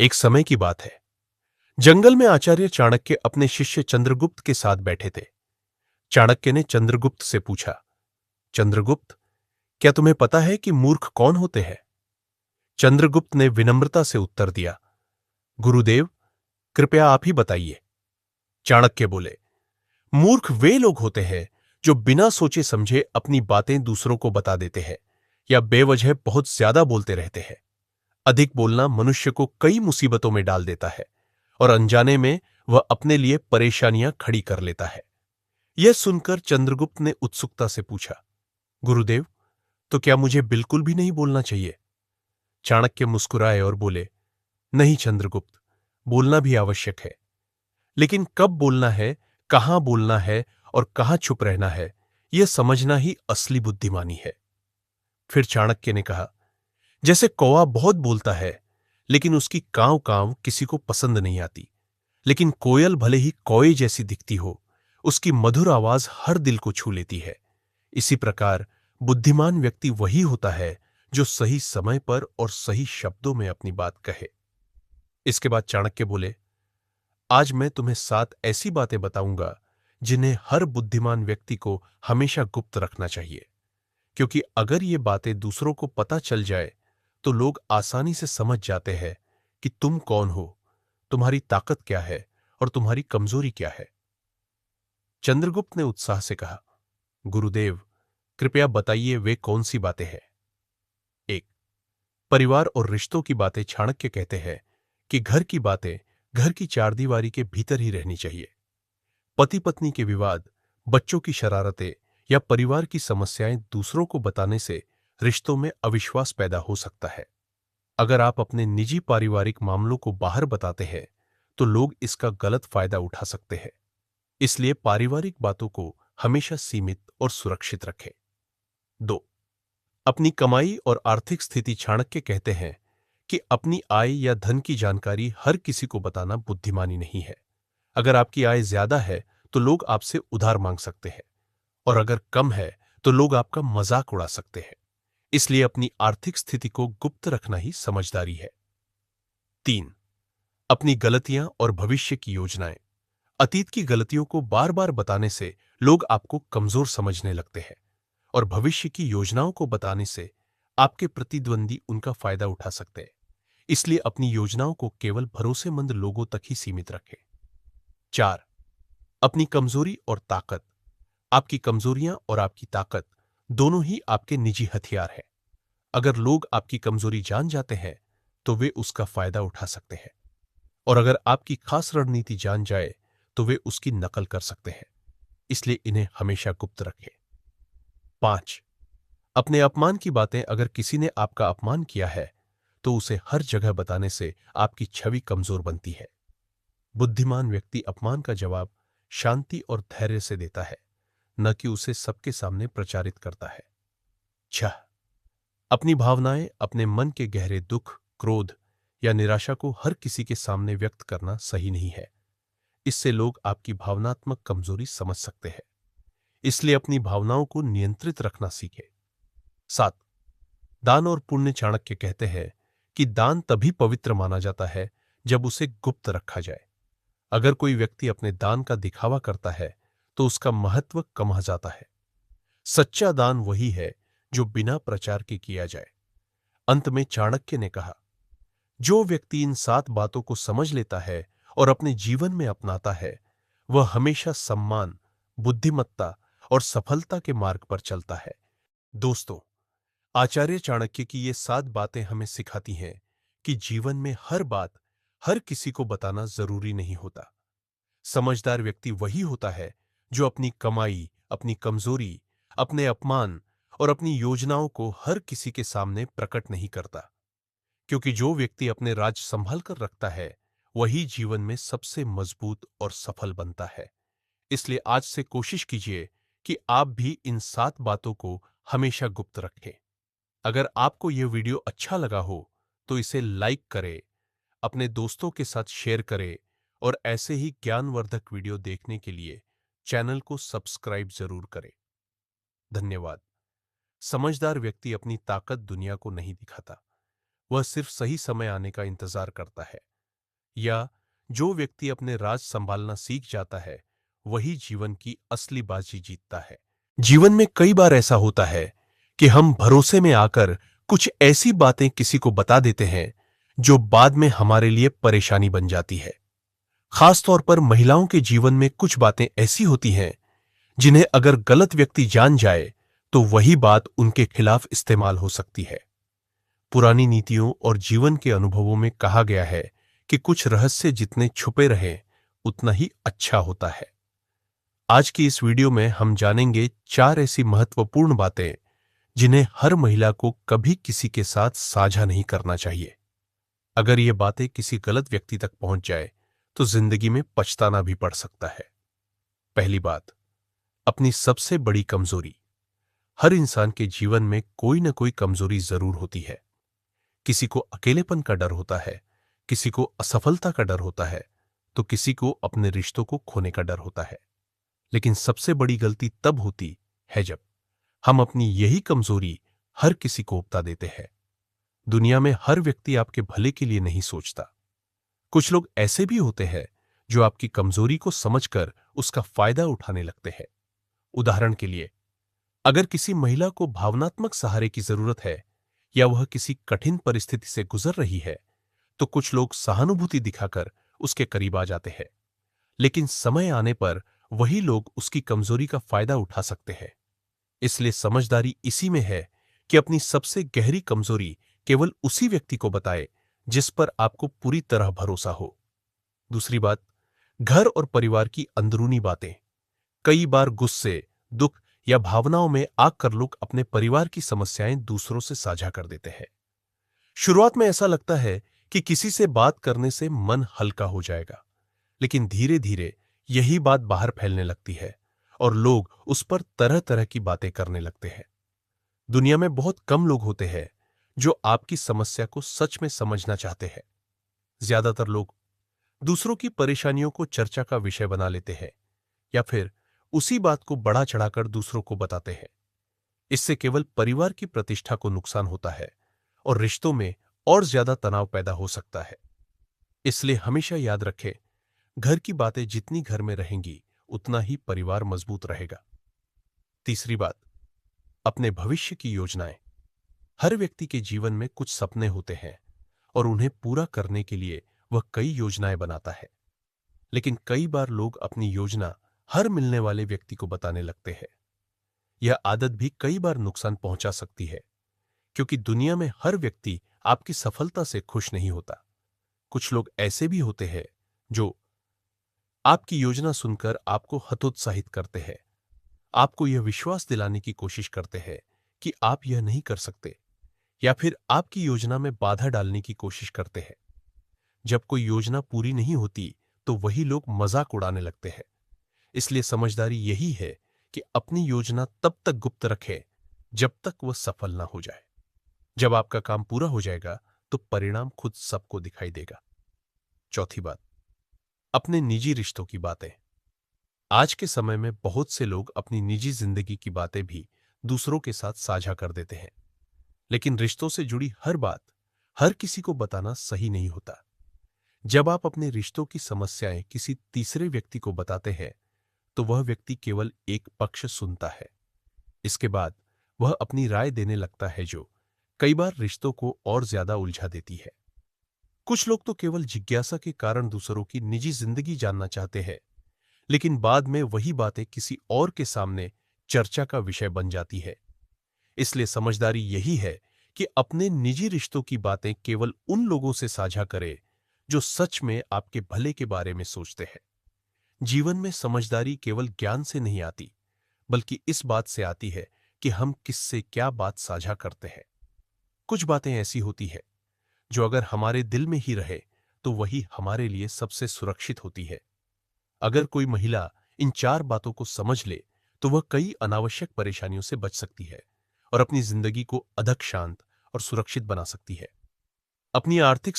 एक समय की बात है। जंगल में आचार्य चाणक्य अपने शिष्य चंद्रगुप्त के साथ बैठे थे। चाणक्य ने चंद्रगुप्त से पूछा, चंद्रगुप्त, क्या तुम्हें पता है कि मूर्ख कौन होते हैं? चंद्रगुप्त ने विनम्रता से उत्तर दिया, गुरुदेव, कृपया आप ही बताइए। चाणक्य बोले, मूर्ख वे लोग होते हैं जो बिना सोचे समझे अपनी बातें दूसरों को बता देते हैं या बेवजह बहुत ज्यादा बोलते रहते हैं। अधिक बोलना मनुष्य को कई मुसीबतों में डाल देता है और अनजाने में वह अपने लिए परेशानियां खड़ी कर लेता है। यह सुनकर चंद्रगुप्त ने उत्सुकता से पूछा, गुरुदेव, तो क्या मुझे बिल्कुल भी नहीं बोलना चाहिए? चाणक्य मुस्कुराए और बोले, नहीं चंद्रगुप्त, बोलना भी आवश्यक है, लेकिन कब बोलना है, कहां बोलना है और कहां चुप रहना है, यह समझना ही असली बुद्धिमानी है। फिर चाणक्य ने कहा, जैसे कौवा बहुत बोलता है, लेकिन उसकी कांव कांव किसी को पसंद नहीं आती, लेकिन कोयल भले ही कौए जैसी दिखती हो, उसकी मधुर आवाज हर दिल को छू लेती है। इसी प्रकार बुद्धिमान व्यक्ति वही होता है जो सही समय पर और सही शब्दों में अपनी बात कहे। इसके बाद चाणक्य बोले, आज मैं तुम्हें 7 ऐसी बातें बताऊंगा जिन्हें हर बुद्धिमान व्यक्ति को हमेशा गुप्त रखना चाहिए, क्योंकि अगर ये बातें दूसरों को पता चल जाए तो लोग आसानी से समझ जाते हैं कि तुम कौन हो, तुम्हारी ताकत क्या है और तुम्हारी कमजोरी क्या है। चंद्रगुप्त ने उत्साह से कहा, गुरुदेव, कृपया बताइए वे कौन सी बातें हैं। एक, परिवार और रिश्तों की बातें। चाणक्य कहते हैं कि घर की बातें घर की चारदीवारी के भीतर ही रहनी चाहिए। पति पत्नी के विवाद, बच्चों की शरारतें या परिवार की समस्याएं दूसरों को बताने से रिश्तों में अविश्वास पैदा हो सकता है। अगर आप अपने निजी पारिवारिक मामलों को बाहर बताते हैं तो लोग इसका गलत फायदा उठा सकते हैं। इसलिए पारिवारिक बातों को हमेशा सीमित और सुरक्षित रखें। 2, अपनी कमाई और आर्थिक स्थिति। चाणक्य कहते हैं कि अपनी आय या धन की जानकारी हर किसी को बताना बुद्धिमानी नहीं है। अगर आपकी आय ज्यादा है तो लोग आपसे उधार मांग सकते हैं, और अगर कम है तो लोग आपका मजाक उड़ा सकते हैं। इसलिए अपनी आर्थिक स्थिति को गुप्त रखना ही समझदारी है। 3, अपनी गलतियां और भविष्य की योजनाएं। अतीत की गलतियों को बार बार बताने से लोग आपको कमजोर समझने लगते हैं, और भविष्य की योजनाओं को बताने से आपके प्रतिद्वंदी उनका फायदा उठा सकते हैं। इसलिए अपनी योजनाओं को केवल भरोसेमंद लोगों तक ही सीमित रखें। 4, अपनी कमजोरी और ताकत। आपकी कमजोरियां और आपकी ताकत दोनों ही आपके निजी हथियार हैं। अगर लोग आपकी कमजोरी जान जाते हैं तो वे उसका फायदा उठा सकते हैं, और अगर आपकी खास रणनीति जान जाए तो वे उसकी नकल कर सकते हैं। इसलिए इन्हें हमेशा गुप्त रखें। 5, अपने अपमान की बातें। अगर किसी ने आपका अपमान किया है तो उसे हर जगह बताने से आपकी छवि कमजोर बनती है। बुद्धिमान व्यक्ति अपमान का जवाब शांति और धैर्य से देता है, न कि उसे सबके सामने प्रचारित करता है। 6, अपनी भावनाएं। अपने मन के गहरे दुख, क्रोध या निराशा को हर किसी के सामने व्यक्त करना सही नहीं है। इससे लोग आपकी भावनात्मक कमजोरी समझ सकते हैं। इसलिए अपनी भावनाओं को नियंत्रित रखना सीखें। 7, दान और पुण्य। चाणक्य कहते हैं कि दान तभी पवित्र माना जाता है जब उसे गुप्त रखा जाए। अगर कोई व्यक्ति अपने दान का दिखावा करता है तो उसका महत्व कम हो जाता है। सच्चा दान वही है जो बिना प्रचार के किया जाए। अंत में चाणक्य ने कहा, जो व्यक्ति इन 7 बातों को समझ लेता है और अपने जीवन में अपनाता है, वह हमेशा सम्मान, बुद्धिमत्ता और सफलता के मार्ग पर चलता है। दोस्तों, आचार्य चाणक्य की ये 7 बातें हमें सिखाती हैं कि जीवन में हर बात हर किसी को बताना जरूरी नहीं होता। समझदार व्यक्ति वही होता है जो अपनी कमाई, अपनी कमजोरी, अपने अपमान और अपनी योजनाओं को हर किसी के सामने प्रकट नहीं करता, क्योंकि जो व्यक्ति अपने राज संभाल कर रखता है वही जीवन में सबसे मजबूत और सफल बनता है। इसलिए आज से कोशिश कीजिए कि आप भी इन 7 बातों को हमेशा गुप्त रखें। अगर आपको यह वीडियो अच्छा लगा हो तो इसे लाइक करें, अपने दोस्तों के साथ शेयर करें, और ऐसे ही ज्ञानवर्धक वीडियो देखने के लिए चैनल को सब्सक्राइब जरूर करें। धन्यवाद। समझदार व्यक्ति अपनी ताकत दुनिया को नहीं दिखाता, वह सिर्फ सही समय आने का इंतजार करता है। या जो व्यक्ति अपने राज संभालना सीख जाता है, वही जीवन की असली बाजी जीतता है। जीवन में कई बार ऐसा होता है कि हम भरोसे में आकर कुछ ऐसी बातें किसी को बता देते हैं जो बाद में हमारे लिए परेशानी बन जाती है। खासतौर पर महिलाओं के जीवन में कुछ बातें ऐसी होती हैं जिन्हें अगर गलत व्यक्ति जान जाए तो वही बात उनके खिलाफ इस्तेमाल हो सकती है। पुरानी नीतियों और जीवन के अनुभवों में कहा गया है कि कुछ रहस्य जितने छुपे रहें उतना ही अच्छा होता है। आज की इस वीडियो में हम जानेंगे 4 ऐसी महत्वपूर्ण बातें जिन्हें हर महिला को कभी किसी के साथ साझा नहीं करना चाहिए। अगर ये बातें किसी गलत व्यक्ति तक पहुंच जाए तो जिंदगी में पछताना भी पड़ सकता है। पहली बात, अपनी सबसे बड़ी कमजोरी। हर इंसान के जीवन में कोई न कोई कमजोरी जरूर होती है। किसी को अकेलेपन का डर होता है, किसी को असफलता का डर होता है, तो किसी को अपने रिश्तों को खोने का डर होता है। लेकिन सबसे बड़ी गलती तब होती है जब हम अपनी यही कमजोरी हर किसी को उपता देते हैं। दुनिया में हर व्यक्ति आपके भले के लिए नहीं सोचता। कुछ लोग ऐसे भी होते हैं जो आपकी कमजोरी को समझकर उसका फायदा उठाने लगते हैं। उदाहरण के लिए, अगर किसी महिला को भावनात्मक सहारे की जरूरत है या वह किसी कठिन परिस्थिति से गुजर रही है, तो कुछ लोग सहानुभूति दिखाकर उसके करीब आ जाते हैं। लेकिन समय आने पर वही लोग उसकी कमजोरी का फायदा उठा सकते हैं। इसलिए समझदारी इसी में है कि अपनी सबसे गहरी कमजोरी केवल उसी व्यक्ति को बताएं जिस पर आपको पूरी तरह भरोसा हो। दूसरी बात, घर और परिवार की अंदरूनी बातें। कई बार गुस्से, दुख या भावनाओं में आकर लोग अपने परिवार की समस्याएं दूसरों से साझा कर देते हैं। शुरुआत में ऐसा लगता है कि किसी से बात करने से मन हल्का हो जाएगा, लेकिन धीरे धीरे यही बात बाहर फैलने लगती है और लोग उस पर तरह तरह की बातें करने लगते हैं। दुनिया में बहुत कम लोग होते हैं जो आपकी समस्या को सच में समझना चाहते हैं। ज्यादातर लोग दूसरों की परेशानियों को चर्चा का विषय बना लेते हैं या फिर उसी बात को बढ़ा चढ़ाकर दूसरों को बताते हैं। इससे केवल परिवार की प्रतिष्ठा को नुकसान होता है और रिश्तों में और ज्यादा तनाव पैदा हो सकता है। इसलिए हमेशा याद रखें, घर की बातें जितनी घर में रहेंगी उतना ही परिवार मजबूत रहेगा। तीसरी बात, अपने भविष्य की योजनाएं। हर व्यक्ति के जीवन में कुछ सपने होते हैं और उन्हें पूरा करने के लिए वह कई योजनाएं बनाता है। लेकिन कई बार लोग अपनी योजना हर मिलने वाले व्यक्ति को बताने लगते हैं। यह आदत भी कई बार नुकसान पहुंचा सकती है, क्योंकि दुनिया में हर व्यक्ति आपकी सफलता से खुश नहीं होता। कुछ लोग ऐसे भी होते हैं जो आपकी योजना सुनकर आपको हतोत्साहित करते हैं, आपको यह विश्वास दिलाने की कोशिश करते हैं कि आप यह नहीं कर सकते, या फिर आपकी योजना में बाधा डालने की कोशिश करते हैं। जब कोई योजना पूरी नहीं होती तो वही लोग मजाक उड़ाने लगते हैं। इसलिए समझदारी यही है कि अपनी योजना तब तक गुप्त रखें जब तक वह सफल ना हो जाए। जब आपका काम पूरा हो जाएगा तो परिणाम खुद सबको दिखाई देगा। चौथी बात, अपने निजी रिश्तों की बातें। आज के समय में बहुत से लोग अपनी निजी जिंदगी की बातें भी दूसरों के साथ साझा कर देते हैं, लेकिन रिश्तों से जुड़ी हर बात हर किसी को बताना सही नहीं होता। जब आप अपने रिश्तों की समस्याएं किसी तीसरे व्यक्ति को बताते हैं तो वह व्यक्ति केवल एक पक्ष सुनता है। इसके बाद वह अपनी राय देने लगता है, जो कई बार रिश्तों को और ज्यादा उलझा देती है। कुछ लोग तो केवल जिज्ञासा के कारण दूसरों की निजी जिंदगी जानना चाहते हैं, लेकिन बाद में वही बातें किसी और के सामने चर्चा का विषय बन जाती है। इसलिए समझदारी यही है कि अपने निजी रिश्तों की बातें केवल उन लोगों से साझा करें जो सच में आपके भले के बारे में सोचते हैं। जीवन में समझदारी केवल ज्ञान से नहीं आती, बल्कि इस बात से आती है कि हम किससे क्या बात साझा करते हैं। कुछ बातें ऐसी होती है जो अगर हमारे दिल में ही रहे तो वही हमारे लिए सबसे सुरक्षित होती है। अगर कोई महिला इन 4 बातों को समझ ले तो वह कई अनावश्यक परेशानियों से बच सकती है और अपनी जिंदगी को अधिक शांत और सुरक्षित बना सकती है। अपनी आर्थिक